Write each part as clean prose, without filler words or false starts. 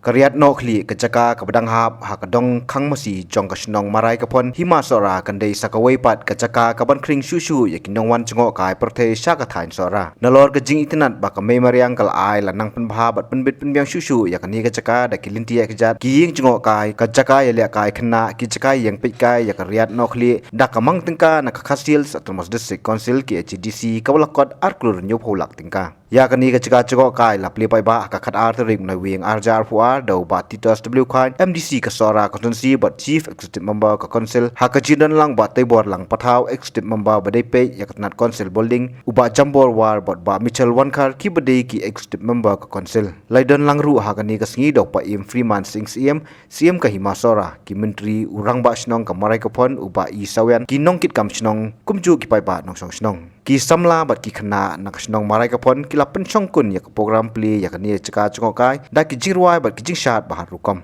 Kariat nokli kejaka kabadang hap hakadong kang masi jong kasnong marai kapon hima sora kandai sakawai pat kejaka kaban kring susu yakinong wan cengok kai perte syakathain sora nalor kejing itinat baka memariang kal ai lanang penbha bat penbit penbiang susu yakani kejaka da kilinti yakjat kiying cengok kai kejaka yalia kai kena kejaka yang pikai yakariat nokli da kamang tingka nakakasil satramos district council ki HDC kawalakot arklur nyopholak tingka yakani kejaka cengok kai lapli pai ba kakat arterik na wing arjar fuar dau ba Titus W Khan MDC kasora constituency but chief executive member ka council hakajidan lang ba tebor lang pathaw executive member badai pe yakatnat council building uba jambor war bot ba Mitchell Wankar ki badai ki executive member ka council laidan lang ru hakani kasngi dau pa im Freeman Sing CM ka himasora ki menteri urang ba snong ka marai ka pon uba I sawian ki nongkit kam snong kumju ki pai ba nong song snong ki samla bat ki khana nak snong marai ka pon ki lapen chongkun ya program play yakani ceka cengok da ki jirwai bat ki jingsyat bahar rukom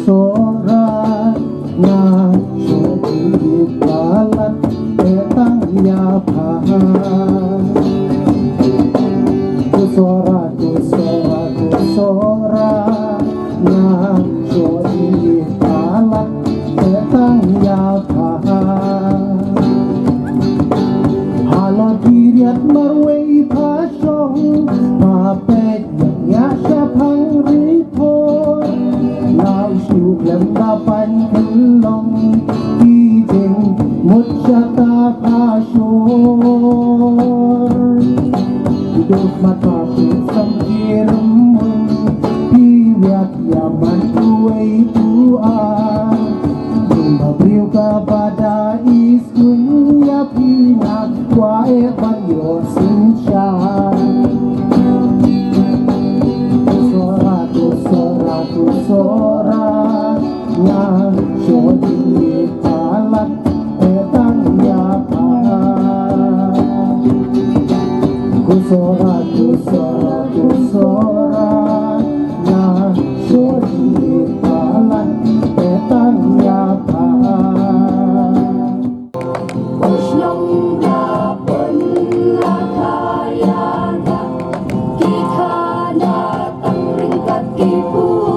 Sora na shodi balat etang ya paha Sora na shodi balat etang ya paha Halo diriat marwei pasong mapet ya syapang rito lau syuk lem dapan kelong kijeng mut syata pasyur hidup mata pisam kiremung piwat yaman kuwei tuan Jumpa beriu kepada iskun ya pinat wae panyo sinchan Sora yang shodi talat etang ya paha Sora yang shodi talat etang ya paha Oshnong dapun lakayana kita datang ringkat kipu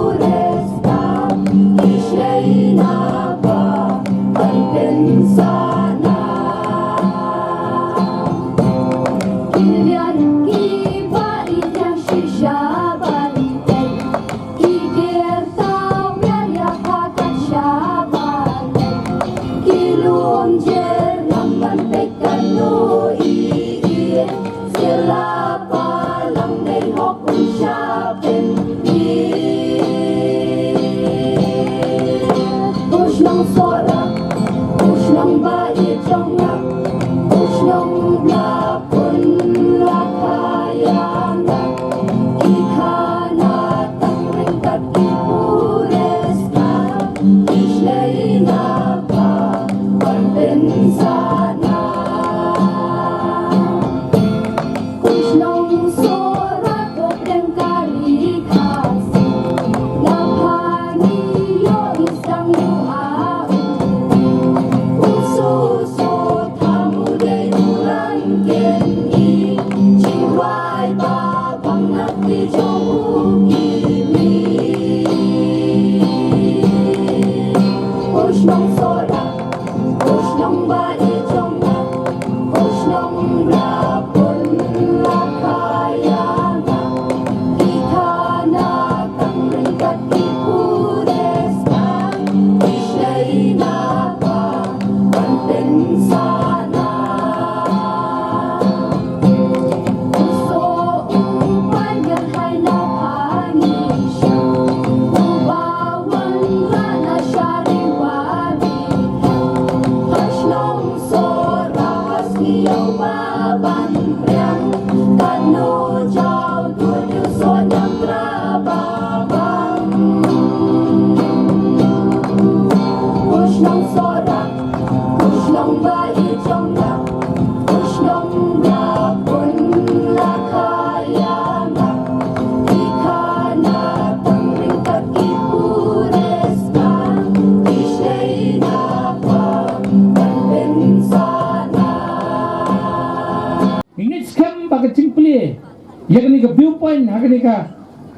Ingit scam baka cingpli yakni ka viewpoint hakni ka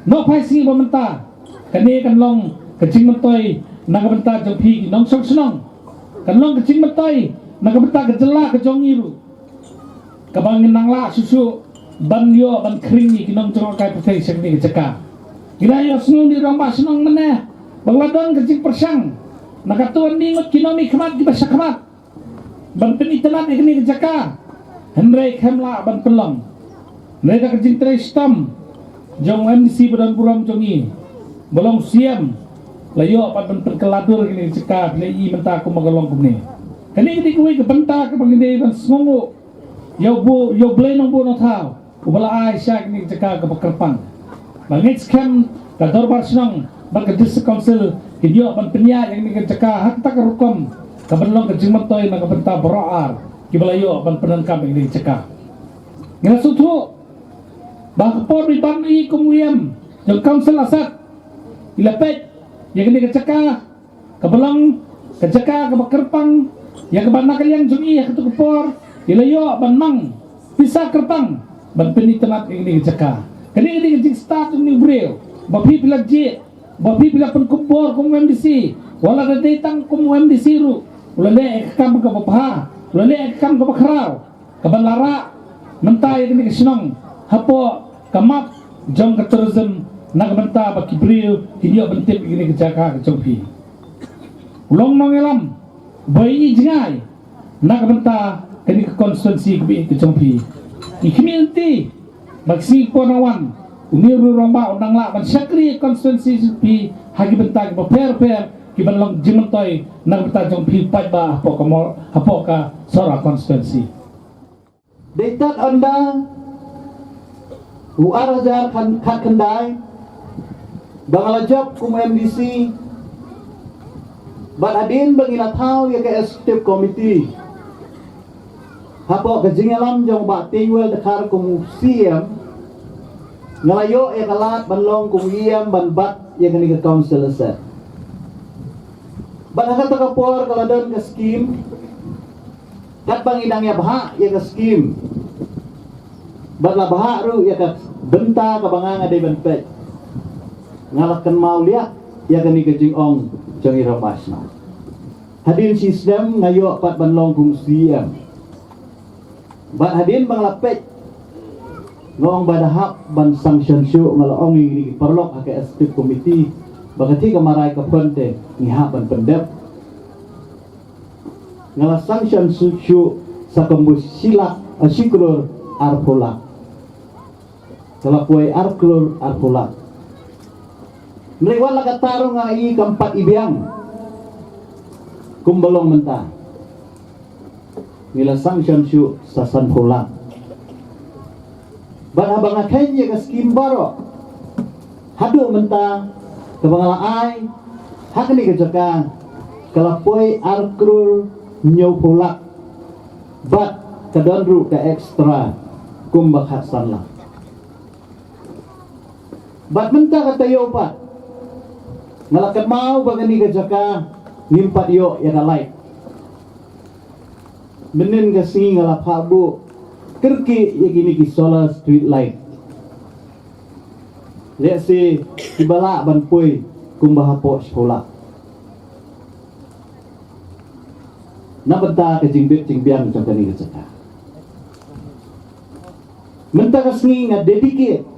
no phai si bamenta kani kan long kecing mentoi naga benta jong phi nong song senong kan long kecing mentoi naga benta kejela ke jong iru kabangin nang la susu ban yo ban kring ki nong jong kai putih sekni ceka kira yo senong di ramba senong meneh bangladon kecing persang naga tuan ningut kinomi khamat ki basa khamat ban penitelan ikni ceka hendrai khamla ban pelong mereka kecing trestam jong MC badan buram jongi belum siam layo apa ben keladur kini cekap lei menta aku magalong kumne kani di kuwi ke benta ke panginde ban semongo yo blay nong bu no thau ubala ai syak ni cekap ke pekerpang bangit skam ka dorbar senong ban ke dis council ke yo ban penya yang ni ke cekap hatta ke rukom ka benlong ke jimatoy na ke benta boroar ki balayo ban penangkam ini cekap ngala sutu bang por di ban i kumuyam jong council asat ilapet yang ini keceka kebelang keceka kebakerpang yang kebanak yang jungi yang ketu kepor ilayo ban mang pisah kerpang ban penitelat ini keceka kini ini kecik start ini bril bapi pila je bapi pila penkubor kum MDC wala da datang kum MDC ru ulale ekam ke bapha ulale ekam ke bakrau keban lara mentai ini kesenong hapo kamap jong ke tourism nak benta baki bril kidio bentip ini kejaka kejongpi ulong nongelam bayi jengai nak benta kini ke konstituensi kejongpi ikminti baksi konawan uniru romba undang la ban syakri konstituensi pi hagi benta ke per kiban long jimentoy nak benta jongpi pajba hapo ka sora konstituensi Diktat anda Uar ajar kat kendai Bangalajab kum MDC Bat adin bangilat hau ya ke executive committee Hapo kejingalam jong bak tingwel dekar kum CM Ngalayo ya kalat banlong kum IM ban bat ya kini ke council set Bat hakat takapor kaladon ke skim Kat bangidang ya bahak ya ke skim Batlah bahak ru ya ke benta kabangang ada benpet ngalahkan mau lihat ya kani kejing ong jong ira pasna hadin sistem ngayo pat banlong kum siam bat hadin banglapet ngong badahap ban sanction syu ngalaong ini perlok hake executive committee bagati kamarai ka ponte ngihap ban pendep ngala sanction syu sa kembus silak asiklur arpolak Kalapuay arklur arpulak Meriwala kataro nga i kampat ibiyang Kumbalong menta Nila sanction syu sa sanpulak Banhabang akenya ka skimbaro Hado menta Kabangalaay Hakani kajaka Kalapuay arklur nyopulak Bat kadandru ka ekstra Kumbakhat sanla Bat menta katayo pa Ngalakan mau bagani kajaka Nimpat yo ya kalay Menin kasi ngalaphabu Kerki ya gini ki solar street light Lihat si Kibala banpoy Kumbahapo sekolah Nabenta kajingbit jingbiang Jangkani kajaka Menta kasi nga dedicate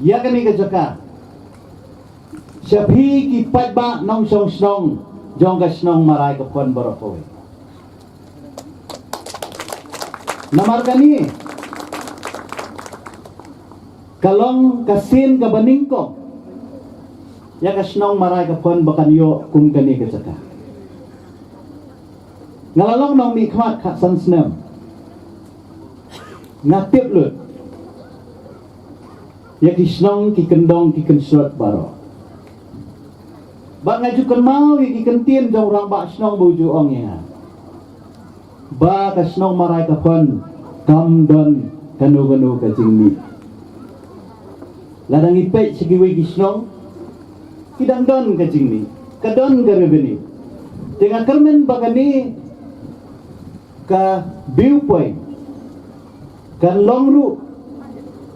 Ya kani kajaka Syabhi ki padba nong song snong Jong ka snong maray ka pon barakoy Namar kani Kalong kasin ka baningko Ya ka snong maray ka pon bakanyo kum kani kajaka Ngalalong nong mikmat kat sansnem Ngatip lut Ya kisnong ki kendong ki kensot baro Ba ngajukan mau ya ki kentin jong orang ba snong buju ong ya Ba ka snong maray ka pon kamdon kanu ka jingmi Ladang ipet sigiwi kisnong Kidang don ka jingmi Kadon ka rebeni Tengah kermen bagani Ka viewpoint Kan longru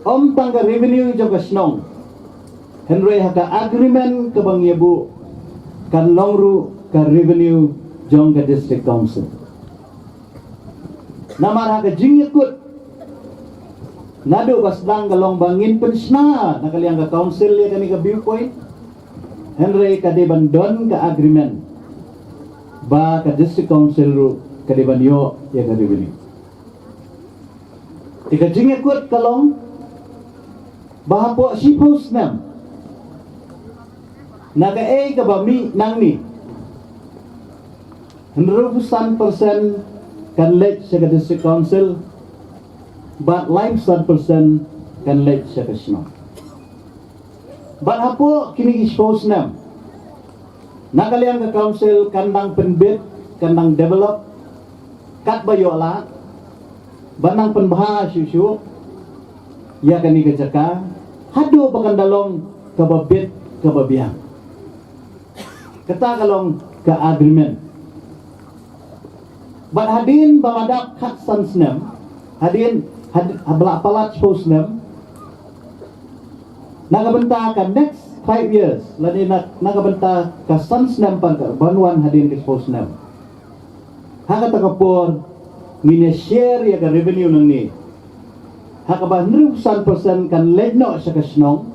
om tangga revenue jong ka snong henry haka agreement ka bang yebu kan longru ka revenue jong ka district council namar haka jingyakut nado basdang galong bangin pensna nakaliang ka council ya kani ka viewpoint henry ka debandon ka agreement ba ka district council ru ka debanyo ya ka revenue tika jingyakut kalong bahapo si post nam naga ka bami nang ni 100% kan let sa ka district council but life 100% kan let sa ka sino but hapo kini expose nam nakaliang ka council kandang penbit kandang develop kat bayo ala banang penbaha syusyu ya kani kejaka hadu pakandalong kababit kababiang kata kalong ka agreement but hadin bamadap kat sansnem hadin habla palat posnem nagabenta ka next 5 years lani nagabenta ka sansnem pagka banwan hadin ka posnem haka takapor ngine share ya ka revenue nang ni haka ba 100% kan ledno sa kasnong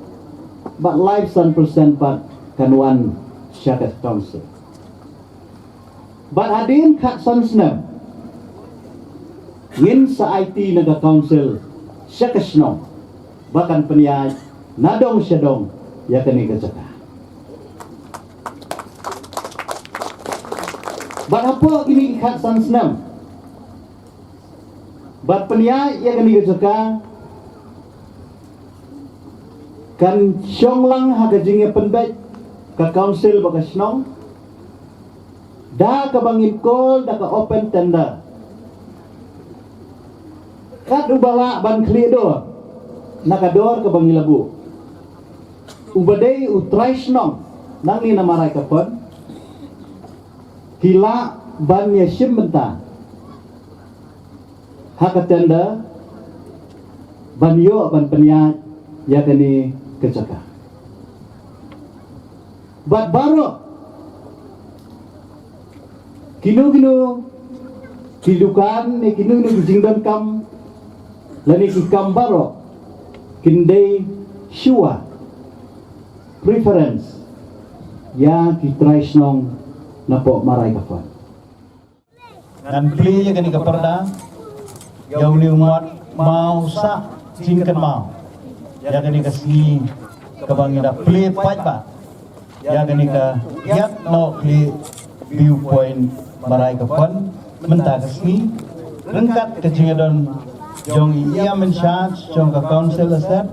but life 100% pa kan wan siya ka council but hadin kat sansnem ngin sa IT naga council siya kasnong bakan peniyay nadong siya dong ya kani kajaka but apo kini kat sansnem but peniyay ya kani kajaka kan siyong lang hagajingya penbet ka council baka snong da kabangin call da ka open tender kat ubala ban klido nakador ka bangilabu ubadai utray snong nang ni namaray ka pon hila ban ya simbenta haka tender ban yo ban peniyat ya kani kecaka bat baro kinu kilukan ni kinu jingdan kam lani ki kambaro kindai shua preference ya ki traisnong na po maray kafan dan pli ya kani kaparda yaw ni umat mau sa singkan mau ya kani kasi kabangida pli fight ba ya kani ka yat no pli viewpoint maray kafan menta kasi lengkat kejingadon jong iya men charge jong ka council asap